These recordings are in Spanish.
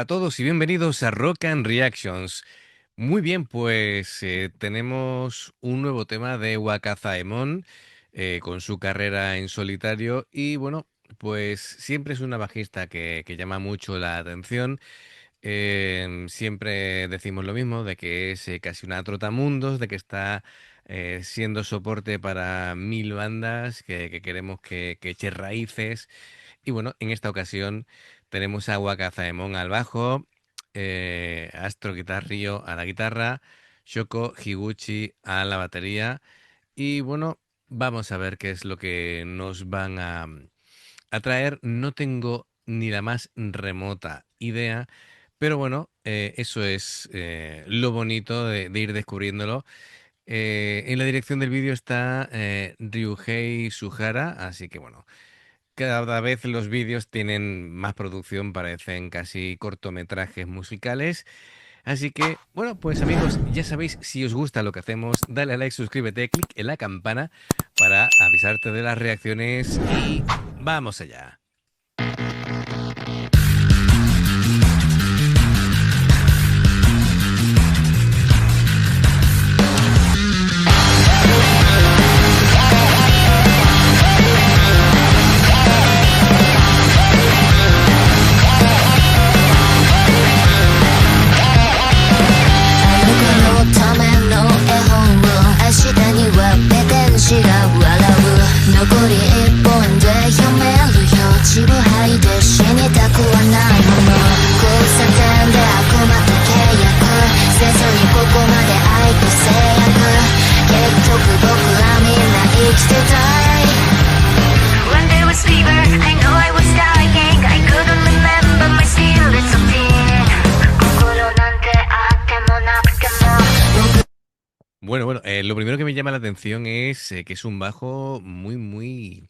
a todos y bienvenidos a Rock and Reactions. Muy bien, pues tenemos un nuevo tema de Wakazaemon con su carrera en solitario y bueno, pues siempre es una bajista que llama mucho la atención. Siempre decimos lo mismo, de que es casi una trotamundos, de que está siendo soporte para mil bandas, que queremos que eche raíces. Y bueno, en esta ocasión tenemos a Wakazaemon al bajo, Astro Guitar Rio a la guitarra, Shoko Higuchi a la batería. Y bueno, vamos a ver qué es lo que nos van a traer. No tengo ni la más remota idea, pero bueno, eso es lo bonito de ir descubriéndolo. En la dirección del vídeo está Ryuhei Suhara, así que bueno. Cada vez los vídeos tienen más producción, parecen casi cortometrajes musicales. Así que, bueno, pues amigos, ya sabéis, si os gusta lo que hacemos, dale a like, suscríbete, clic en la campana para avisarte de las reacciones y vamos allá. Bueno, lo primero que me llama la atención es que es un bajo muy,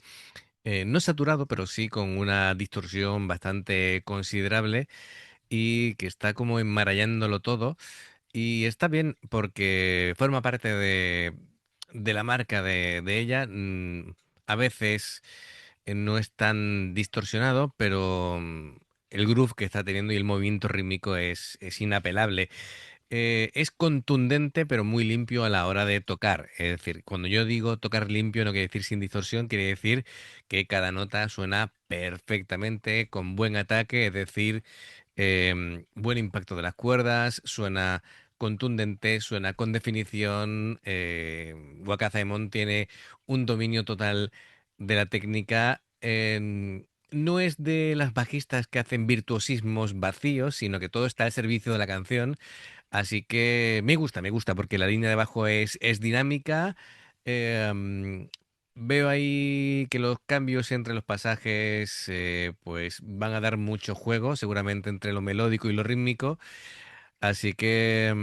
no saturado, pero sí con una distorsión bastante considerable y que está como enmarallándolo todo. Y está bien porque forma parte de la marca de ella. A veces no es tan distorsionado, pero el groove que está teniendo y el movimiento rítmico es inapelable. Es contundente, pero muy limpio a la hora de tocar. Es decir, cuando yo digo tocar limpio, no quiere decir sin distorsión, quiere decir que cada nota suena perfectamente, con buen ataque, es decir, buen impacto de las cuerdas, suena contundente, suena con definición. Wakazaemon tiene un dominio total de la técnica. No es de las bajistas que hacen virtuosismos vacíos, sino que todo está al servicio de la canción. Así que me gusta, porque la línea de bajo es dinámica. Veo ahí que los cambios entre los pasajes pues van a dar mucho juego, seguramente entre lo melódico y lo rítmico. Así que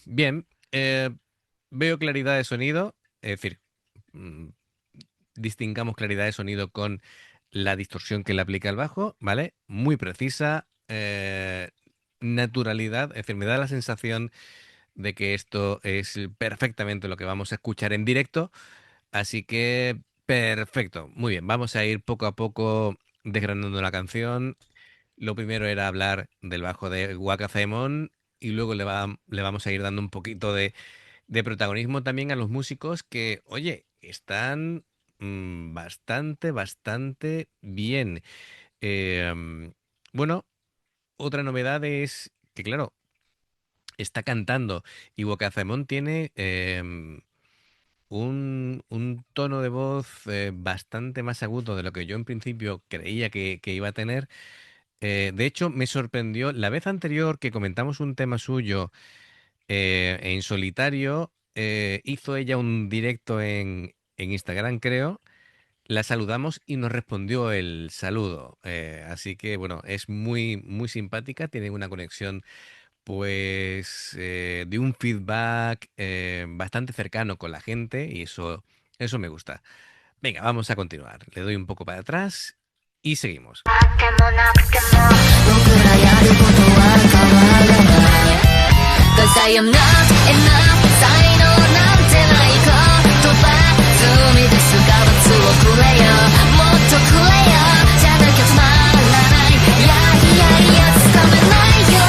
bien, veo claridad de sonido, es decir, mm, distingamos claridad de sonido con la distorsión que le aplica el bajo, ¿vale? Muy precisa, naturalidad, es decir, me da la sensación de que esto es perfectamente lo que vamos a escuchar en directo, así que perfecto, muy bien, vamos a ir poco a poco desgranando la canción. Lo primero era hablar del bajo de Wakazaemon y luego le vamos a ir dando un poquito de protagonismo también a los músicos que, oye, están bastante bien. Bueno, otra novedad es que, claro, está cantando y Wakazaemon tiene un tono de voz bastante más agudo de lo que yo en principio creía que iba a tener. De hecho, me sorprendió la vez anterior que comentamos un tema suyo en solitario. Hizo ella un directo en Instagram, creo. La saludamos y nos respondió el saludo. Así que, bueno, es muy simpática. Tiene una conexión, pues, de un feedback bastante cercano con la gente y eso me gusta. Venga, vamos a continuar. Le doy un poco para atrás y seguimos. Cause I am not enough 才能なんてないか飛ばずみですが罰をくれよもっとくれよじゃなきゃつまらないいやいやいやつかめないよ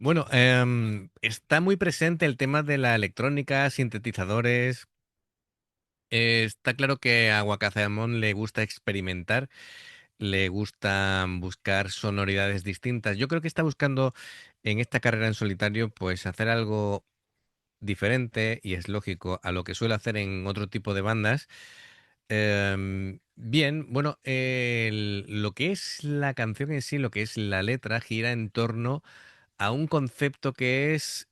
Bueno, está muy presente el tema de la electrónica, sintetizadores. Está claro que a Wakazamon le gusta experimentar, le gusta buscar sonoridades distintas. Yo creo que está buscando en esta carrera en solitario, pues hacer algo diferente, y es lógico, a lo que suele hacer en otro tipo de bandas. Bien, bueno, lo que es la canción en sí, lo que es la letra, gira en torno a un concepto que es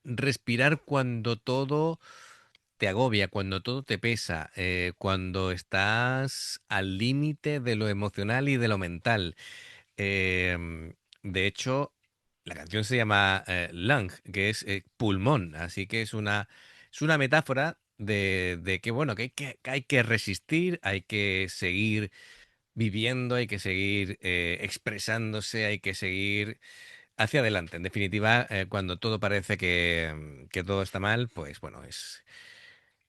respirar cuando todo te agobia, cuando todo te pesa, cuando estás al límite de lo emocional y de lo mental. De hecho, la canción se llama lung, que es pulmón, así que es una metáfora de que, bueno, que hay que resistir, hay que seguir viviendo, hay que seguir expresándose, hay que seguir hacia adelante. En definitiva, cuando todo parece que todo está mal, pues bueno,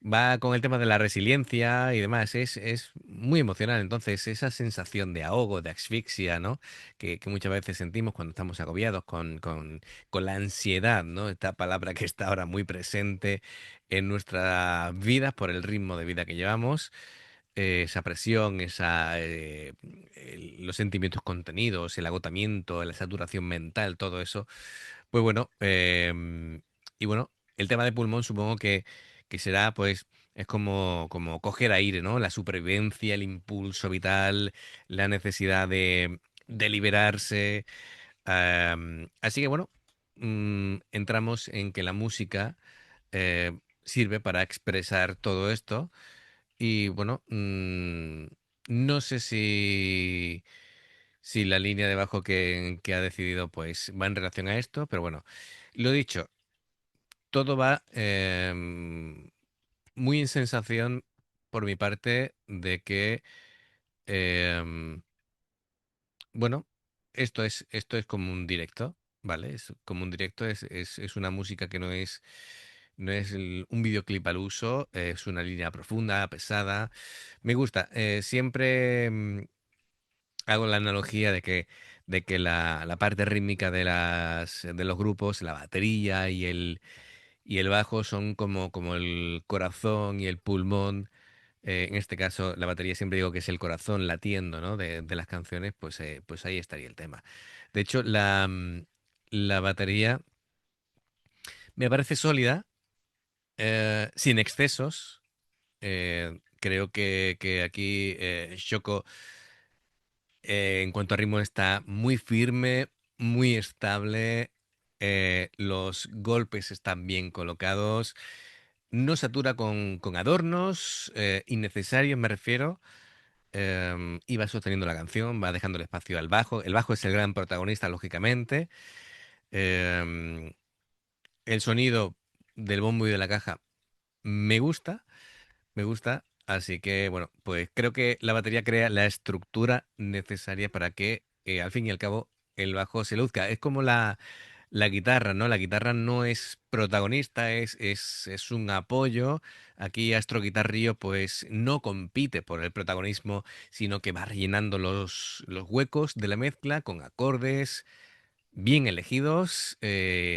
va con el tema de la resiliencia y demás. Es muy emocional. Entonces, esa sensación de ahogo, de asfixia, ¿no? Que muchas veces sentimos cuando estamos agobiados con la ansiedad, ¿no? Esta palabra que está ahora muy presente en nuestras vidas por el ritmo de vida que llevamos. Esa presión, los sentimientos contenidos, el agotamiento, la saturación mental, todo eso. Pues bueno, y bueno, el tema de pulmón supongo que será, pues, es como coger aire, ¿no? La supervivencia, el impulso vital, la necesidad de liberarse. Así que bueno, entramos en que la música sirve para expresar todo esto. Y bueno, no sé si la línea de bajo que ha decidido pues va en relación a esto, pero bueno, lo dicho, todo va muy en sensación por mi parte de que, em, bueno, esto es como un directo, ¿vale? Es como un directo, es una música que no es un videoclip al uso, es una línea profunda, pesada. Me gusta. Siempre hago la analogía de que la parte rítmica de los grupos, la batería y el bajo son como el corazón y el pulmón. En este caso, la batería siempre digo que es el corazón latiendo, ¿no? De las canciones, pues, pues ahí estaría el tema. De hecho, la batería me parece sólida, sin excesos. Creo que aquí Shoko, en cuanto a ritmo, está muy firme, muy estable. Los golpes están bien colocados. No satura con adornos innecesarios, me refiero. Y va sosteniendo la canción, va dejando el espacio al bajo. El bajo es el gran protagonista, lógicamente. Em, el sonido del bombo y de la caja me gusta. Me gusta, así que bueno, pues creo que la batería crea la estructura necesaria para que al fin y al cabo el bajo se luzca. Es como la guitarra, ¿no? La guitarra no es protagonista, es un apoyo. Aquí Astro Guitar Río pues no compite por el protagonismo, sino que va rellenando los huecos de la mezcla con acordes bien elegidos,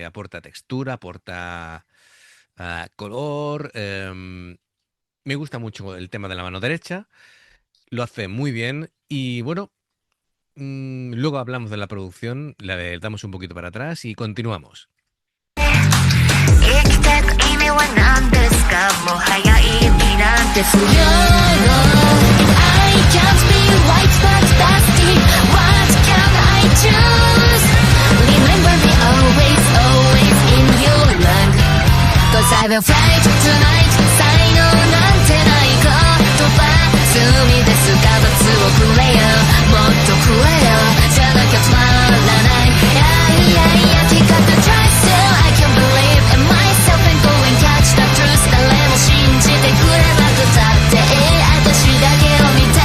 aporta textura, aporta color. Me gusta mucho el tema de la mano derecha, lo hace muy bien y bueno, luego hablamos de la producción, le damos un poquito para atrás y continuamos. 生きてく意味は何ですかもはや意味なんて不要 I can't be white but dusty What can I choose? Remember me always, always in your lung Cause I will fly tonight 才能なんてない言葉罪ですが罰をくれよもっとくれよじゃなきゃ止まらないいやいやいや Take up the try still I can't believe in myself and go and catch the truth 誰も信じてくれなくたって私だけを見てる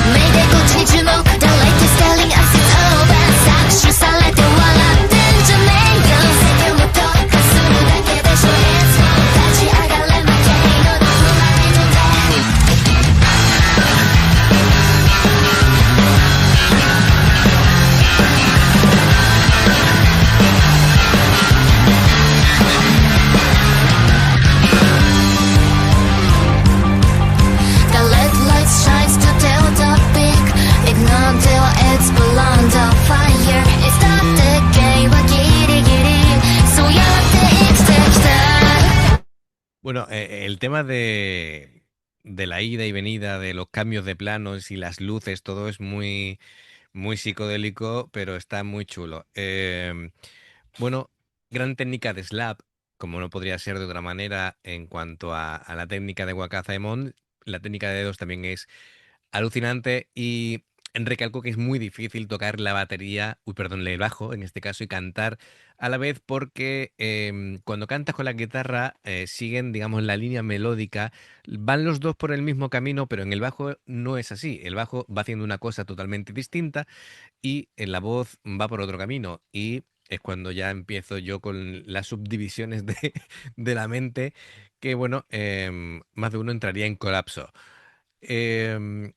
Mayday こっちに注目 The latest telling us it's over 搾取されて笑ってんじゃねえよ世間をどうかするだけでしょ It's wrong 立ち上がれ負け犬の不満の手 Bueno, el tema de la ida y venida, de los cambios de planos y las luces, todo es muy, muy psicodélico, pero está muy chulo. Bueno, gran técnica de slap, como no podría ser de otra manera en cuanto a la técnica de Wakazaemon. La técnica de dedos también es alucinante y recalco que es muy difícil tocar la batería, uy, perdón, el bajo en este caso y cantar a la vez porque cuando cantas con la guitarra siguen, digamos, la línea melódica, van los dos por el mismo camino, pero en el bajo no es así. El bajo va haciendo una cosa totalmente distinta y en la voz va por otro camino y es cuando ya empiezo yo con las subdivisiones de, de la mente que, bueno, más de uno entraría en colapso. Em,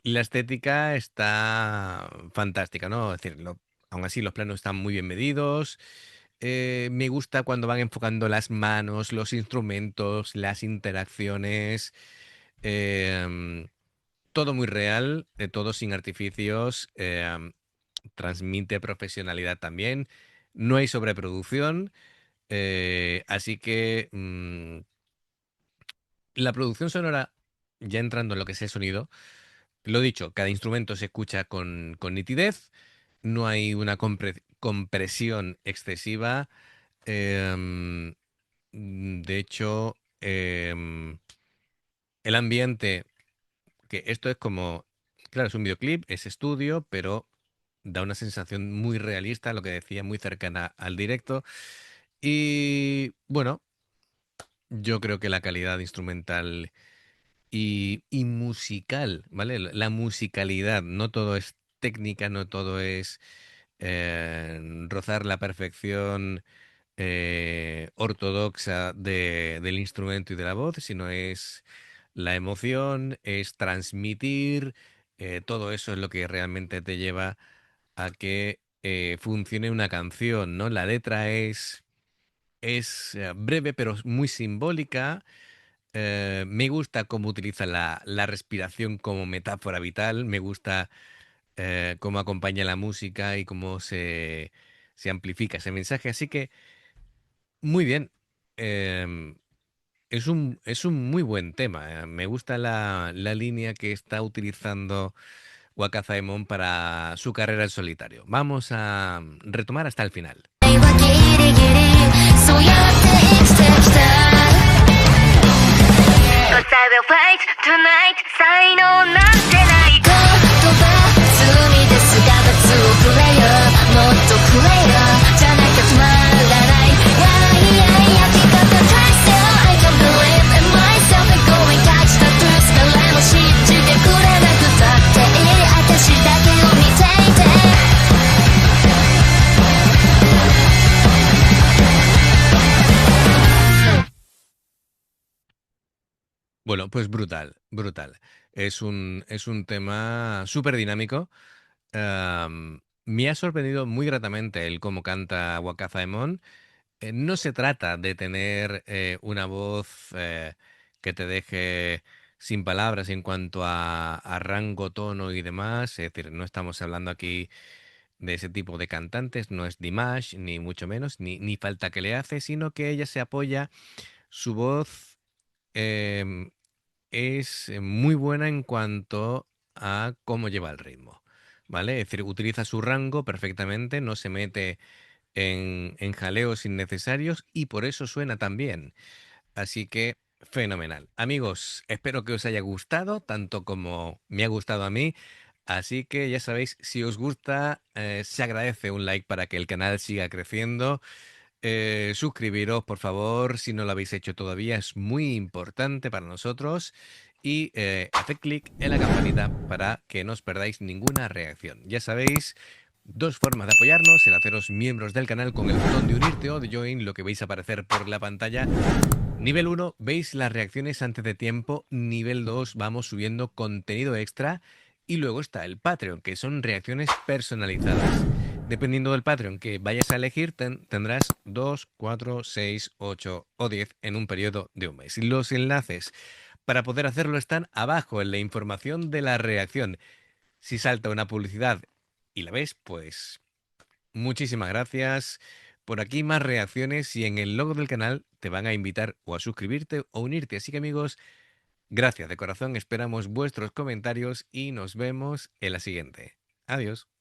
la estética está fantástica, ¿no? Es decir, aún así los planos están muy bien medidos. Me gusta cuando van enfocando las manos, los instrumentos, las interacciones. em, Todo muy real, todo sin artificios. Transmite profesionalidad también. No hay sobreproducción. Así que la producción sonora, ya entrando en lo que es el sonido, lo dicho, cada instrumento se escucha con nitidez, no hay una compresión excesiva. em, de hecho, el ambiente, que esto es como, claro, es un videoclip, es estudio, pero da una sensación muy realista, lo que decía, muy cercana al directo. Y bueno, yo creo que la calidad instrumental y musical, ¿vale? La musicalidad, no todo es técnica, no todo es rozar la perfección ortodoxa del instrumento y de la voz, sino es la emoción, es transmitir, todo eso es lo que realmente te lleva a que funcione una canción, ¿no? La letra es breve pero muy simbólica. Me gusta cómo utiliza la respiración como metáfora vital, me gusta cómo acompaña la música y cómo se amplifica ese mensaje. Así que, muy bien. em, es un muy buen tema. Me gusta la línea que está utilizando Wakazaemon para su carrera en solitario. Vamos a retomar hasta el final. はギリギリそうやって生きてきた Cause I will fight tonight 才能なんてない言葉罪ですが罰をくれよもっとくれよじゃなきゃつまらないいやいや焼き方返せよ I can't believe in myself I'm going touch the truth 誰も信じてくれなくたっていい私だけを見ていて Bueno, pues brutal, brutal. Es un tema súper dinámico. Me ha sorprendido muy gratamente el cómo canta Wakazaemon. No se trata de tener una voz que te deje sin palabras en cuanto a rango, tono y demás. Es decir, no estamos hablando aquí de ese tipo de cantantes, no es Dimash, ni mucho menos, ni falta que le hace, sino que ella se apoya, su voz em, es muy buena en cuanto a cómo lleva el ritmo. ¿Vale? Es decir, utiliza su rango perfectamente, no se mete en jaleos innecesarios y por eso suena tan bien. Así que fenomenal. Amigos, espero que os haya gustado tanto como me ha gustado a mí. Así que ya sabéis, si os gusta, se agradece un like para que el canal siga creciendo. Suscribiros, por favor, si no lo habéis hecho todavía, es muy importante para nosotros. Y haced clic en la campanita para que no os perdáis ninguna reacción. Ya sabéis, dos formas de apoyarnos: el haceros miembros del canal con el botón de unirte o de join, lo que veis aparecer por la pantalla. Nivel uno, veis las reacciones antes de tiempo. Nivel 2, vamos subiendo contenido extra. Y luego está el Patreon, que son reacciones personalizadas. Dependiendo del Patreon que vayas a elegir, tendrás 2, 4, 6, 8 o 10 en un periodo de un mes. Los enlaces para poder hacerlo están abajo en la información de la reacción. Si salta una publicidad y la ves, pues muchísimas gracias. por aquí más reacciones y en el logo del canal te van a invitar o a suscribirte o unirte. Así que amigos, gracias de corazón, esperamos vuestros comentarios y nos vemos en la siguiente. Adiós.